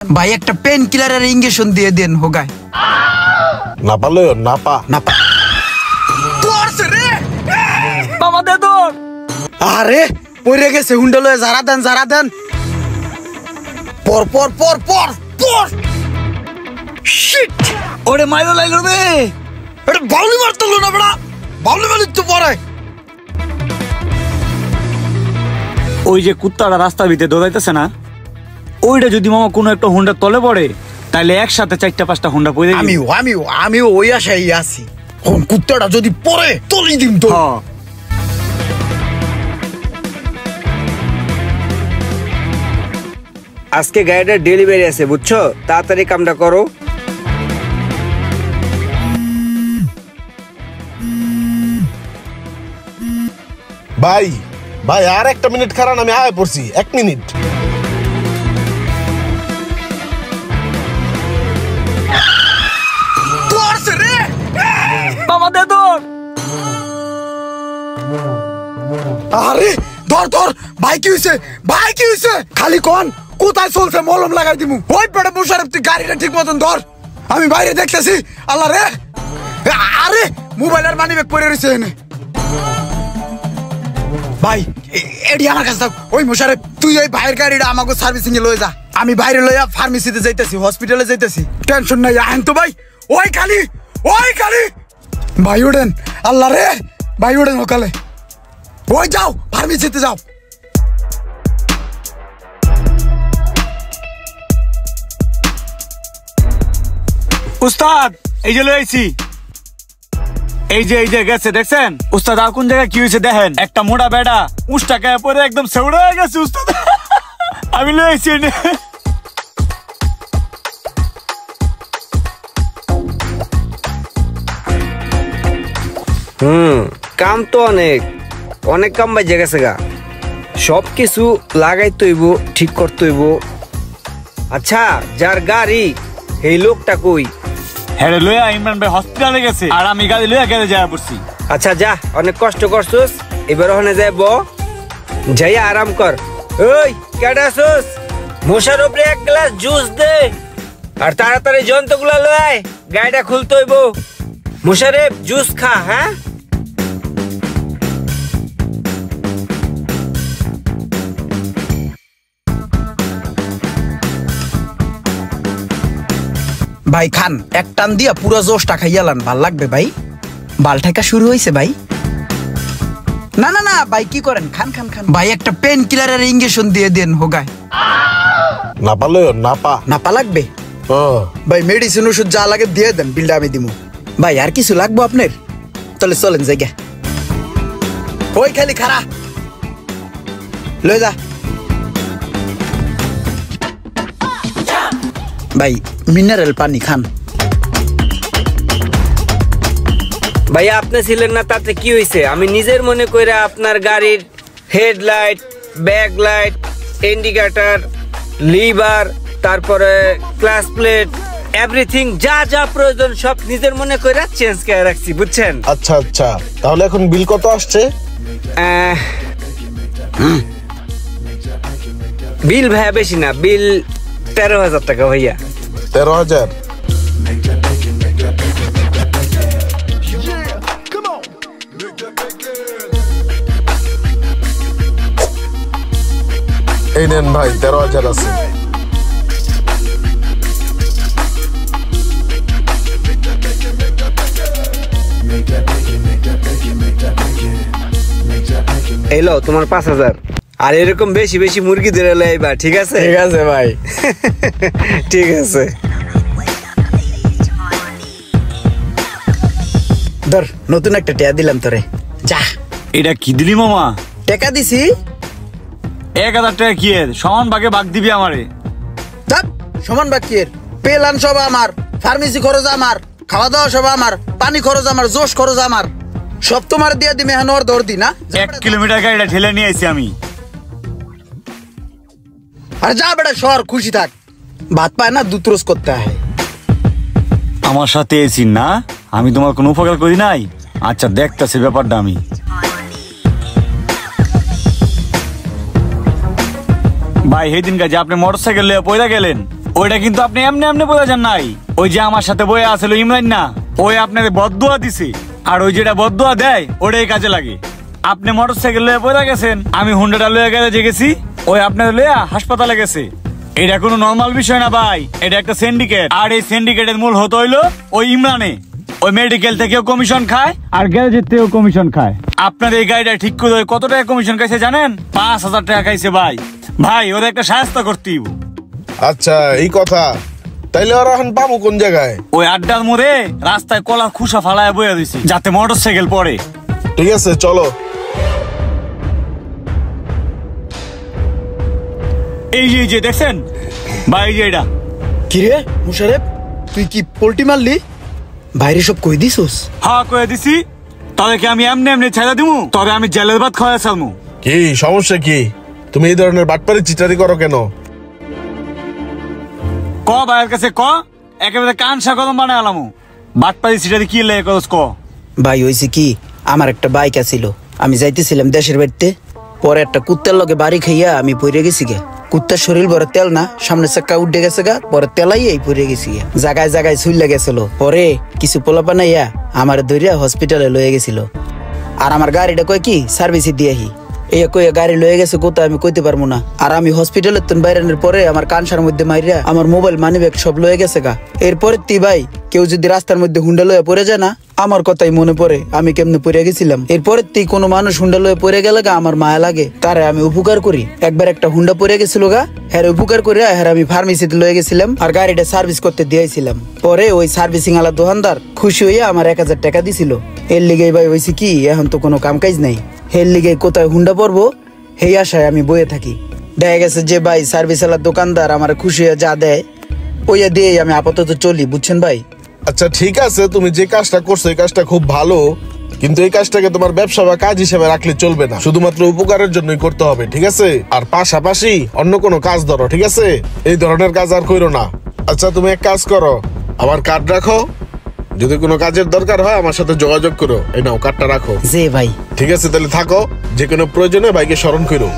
ভাই একটা pen কিলারের injection দিয়ে দেন হোগায়। না পারলে না পা না পা তোরছে রে মামা দে তো। আরে পড়ে গেছে হুন্ডা লয়ে যারা দেন পর পর পর পর পর শিট ওরে মাইলো লাইলো রে। এটা বাউলি মারতলো না বড়া, বাউলি মারলি তো পরে। ওই যে কুত্তাটা রাস্তার ভিতরে দৌড়াইতেছে না, ওইটা যদি মামা কোনো একটা হোন্ডা তলে পড়ে তাহলে একসাথে 4-5টা হোন্ডা পড়ে যাবে। আমিও ওই আশাই আছি। কোন কুত্তাটা যদি পড়ে তলি দিম তো। আজকে গাড়িটার ডেলিভারি আছে বুঝছো, তাড়াতাড়ি কামটা করো। ভাই ভাই আর একটা মিনিট খারান, আমি আয় পড়ছি। 1 মিনিট। তোরছে রে মামা দে তো। আরে ধর ভাই কি হইছে খালি কোন কোথায় চলছে মলম লাগাই দিমু। ওই পেটে বসার তুই গাড়িটা ঠিক মতন ধর, আমি বাইরে দেখতেছি। আল্লাহ রে, আরে মোবাইলের মানি ব্যাগ পড়ে রয়েছে এনে। ভাই এডি আমার কাছে ওই মোশারেফ তুই এই ভাইয়ের গাড়িটা আমাকে সার্ভিসিং এ লয়ে যা, আমি বাইরে লইয়া ফার্মেসিতে যাইতেছি, হসপিটালে যাইতেছি। টেনশন নাই আহেন তো ভাই। ওই খালি ভাই ওঠেন। আল্লাহ রে ভাই ওঠেন সকালে। ওই যাও ফার্মেসিতে যাও। উস্তাদ এই যে লইছি, এই যে গেছে দেখছেন উস্তাদ। আর কোন জায়গায় কি হয়েছে দেখেন, একটা মোটা বেড়া উষ্টা গায়ে পরে একদম সেউড়া হয়ে গেছে উস্তাদ। আমি লইছি কাম তো অনেক কাম বাজে গেছে গা। সবকিছু লাগাইতে হইব, ঠিক করতে হইব। আচ্ছা যার গাড়ি এই লোকটা কই? হ্যাঁ লইয়া ইমরান ভাই হসপিটালে গেছে আর আমি গাড়ি লইয়া গেলে যাওয়া পড়ছি। আচ্ছা যা, অনেক কষ্ট করছস, এবার ওখানে যাইব, যাইয়া আরাম কর। ওই কেডা আসছস? মশার উপরে 1 গ্লাস জুস দে আর তাড়াতাড়ি যন্ত্রগুলা লয়, গাড়িটা খুলতে হইব। মোশারেফ জুস খা। হ্যাঁ ভাই খান, এক টান দিয়া পুরো জোশটা খাইয়ালান, ভাল লাগবে ভাই। বাল ঠেকা শুরু হয়েছে ভাই। না ভাই কি করেন, খান ভাই একটা পেন কিলারের ইনজেকশন দিয়ে দেন হোগায়। না পারলে না পা লাগবে ভাই, মেডিসিন ওষুধ যা লাগে দিয়ে দেন, বিলটা আমি দিমু। ভাই আর কিছু লাগবো আপনার? তাহলে চলেন জায়গা। ওই খালি খারা লয়ে যা ভাই, মিনারেল পানি খান। ভাইয়া আপনি ছিলেন না, তাতে কি হয়েছে? আমি নিজের মনে কইরা আপনার গাড়ির হেডলাইট, ব্যাকলাইট, ইন্ডিকেটর, লিভার, তারপরে ক্লাচ প্লেট, এভরিথিং যা যা প্রয়োজন সব নিজের মনে কইরা চেঞ্জ করে রাখছি বুঝছেন। আচ্ছা তাহলে এখন বিল কত আসছে? বিল ভাইয়া বেশি না, বিল 13,000 টাকা ভাইয়া। 13,000? এই নেন ভাই, 13,000 আছে। এলো তোমার 5,000। আর এরকম বেশি বেশি মুরগি ধরে লাইবা, ঠিক আছে? ঠিক আছে ভাই। ঠিক আছে ধর, নতুন একটা টেয়া দিলাম তোরে, যা। এটা কি দিলি মামা? টাকা দিছি 1,000 টাকা। কি এর সমান ভাগে ভাগ দিবি আমারে? সমান বাকির পেলান সব আমার, ফার্মেসি খরচ আমার, খাওয়া দাওয়া সব আমার, পানি খরচ আমার, জোশ খরচ আমার, সব তোমার দিয়ে দিমে। এখন ওর দৌড় দি না, 1 কিলোমিটার গাড়িটা ঠেলে নিয়ে আইছি আমি। আর যা বেটা শহর, খুশি থাক। ভাত পায় না, দুধ রোজ করতে হয়। আমার সাথে এসি না, আমি তোমার কোনো উপকার করি নাই। আচ্ছা দেখতেছি ব্যাপারটা আমি। ভাই সেই দিন কাজে আপনি মোটরসাইকেল লিয়ে পয়লা গেলেন, ওইটা কিন্তু আপনি এমনি এমনি বোঝা যান নাই। ওই যে আমার সাথে বয়ে আসলো ইমরান না, ওই আপনাদের বদদুয়া দিছে, আর ওই যেটা বদদুয়া দেয় ওটাই কাজে লাগে। আপনি মোটরসাইকেল লয়ে পড়ে গেছেন, আমি হুন্ডাটা লয়ে গ্যারেজে গেছি, ওই আপনাদের লইয়া হাসপাতালে গেছে। এটা কোনো নর্মাল বিষয় না ভাই, এটা একটা সিন্ডিকেট। আর এই সিন্ডিকেটের মূল হতো হইলো ওই ইমরানে। ওই মেডিকেল থেকেও কমিশন খায় আর গ্যারেজের থেকেও কমিশন খায়। আপনার এই গাড়িটা ঠিক করে কত টাকা কমিশন খাইছে জানেন? 5,000 টাকা খাইছে ভাই। ভাই ওদের একটা সাহায্য করতেই। আচ্ছা এই কথা, তাইলে ওরা এখন পাবো কোন জায়গায়? ওই আড্ডার মোড়ে রাস্তায় কলার খুসা ফালায় বইয়া দিছি, যাতে মোটরসাইকেল পড়ে। ঠিক আছে চলো। এই যে দেখছেন ভাই, এই যে এটা। কিরে মুশারেফ, তুই কি পোল্টি মারলি? বাইরে সব কই দিছস? হ্যাঁ কয়ে দিছি। তবে কি আমি এমনি এমনি ছেড়ে দিমু? তবে আমি জেলের ভাত খাওয়া ছাড়মু। কি সমস্যা কি? তুমি এই ধরনের বাটপারি চিটারি করো কেন? ক ভাইয়ের কাছে ক, একেবারে কানসা কদম বানায় আলামু। বাটপাড়ি সিটারি কি লেগে করস ক। ভাই হয়েছে কি, আমার একটা বাইক আছিল, আমি যাইতেছিলাম দেশের বাড়িতে, পরে একটা কুত্তার লগে বাড়ি খাইয়া আমি পড়ে গেছি গে। কুত্তার শরীর ভরে তেল না, সামনে চাক্কা উঠে গেছে গা, পরে তেলাইয়াই পড়ে গেছি গে, জায়গায় জায়গায় ছুইলা গেছিল। পরে কিছু পোলা বানাইয়া আমার ধরিয়া হসপিটালে লয়ে গেছিল। আর আমার গাড়িটা কয় কি সার্ভিসে দিয়েহি, এই কইয়া গাড়ি লয়ে গেছে কোথায় আমি কইতে পারবো না। আর আমি হসপিটালের তো বাইরানোর পরে আমার কানসার মধ্যে মাইরা আমার মোবাইল মানি ব্যাগ সব লয়ে গেছে গা। এরপরে তি ভাই কেউ যদি রাস্তার মধ্যে হুন্ডা লয়ে পড়ে যায় না, আমার কথাই মনে পড়ে আমি কেমনে পড়ে গেছিলাম। এরপরে তি কোনো মানুষ হুন্ডা লয়ে পড়ে গেলে গা আমার মায়া লাগে, তারে আমি উপকার করি। একবার একটা হুন্ডা পড়ে গেছিল গা, হ্যাঁ উপকার করে হ্যাঁ আমি ফার্মেসিতে লয়ে গেছিলাম আর গাড়িটা সার্ভিস করতে দিয়েছিলাম। পরে ওই সার্ভিসিং আলা দোকানদার খুশি হইয়া আমার 1000 টাকা দিছিল। এর লিগে ভাই হয়েছে কি, এখন তো কোনো কাম কাজ নাই, এর লিগে কোথায় হুন্ডা পড়বো সেই আশায় আমি বয়ে থাকি। দেখা গেছে যে ভাই সার্ভিস আলার দোকানদার আমার খুশি হয়ে যা দেয় ওইয়া দিয়ে আমি আপাতত চলি, বুঝছেন ভাই। আচ্ছা ঠিক আছে, তুমি যে কাজটা করছো এই কাজটা খুব ভালো, কিন্তু এই কাজটাকে তোমার ব্যবসা বা কাজ হিসেবে রাখলে চলবে না, শুধুমাত্র উপকারের জন্যই করতে হবে, ঠিক আছে? আর পাশাপাশি অন্য কোনো কাজ ধরো, ঠিক আছে? এই ধরনের কাজ আর করো না। আচ্ছা তুমি এক কাজ করো, আমার কার্ড রাখো, যদি কোনো কাজের দরকার হয় আমার সাথে যোগাযোগ করো। এই নাও কার্ডটা রাখো। জি ভাই। ঠিক আছে তাহলে থাকো, যে কোনো প্রয়োজনে ভাইকে স্মরণ করো।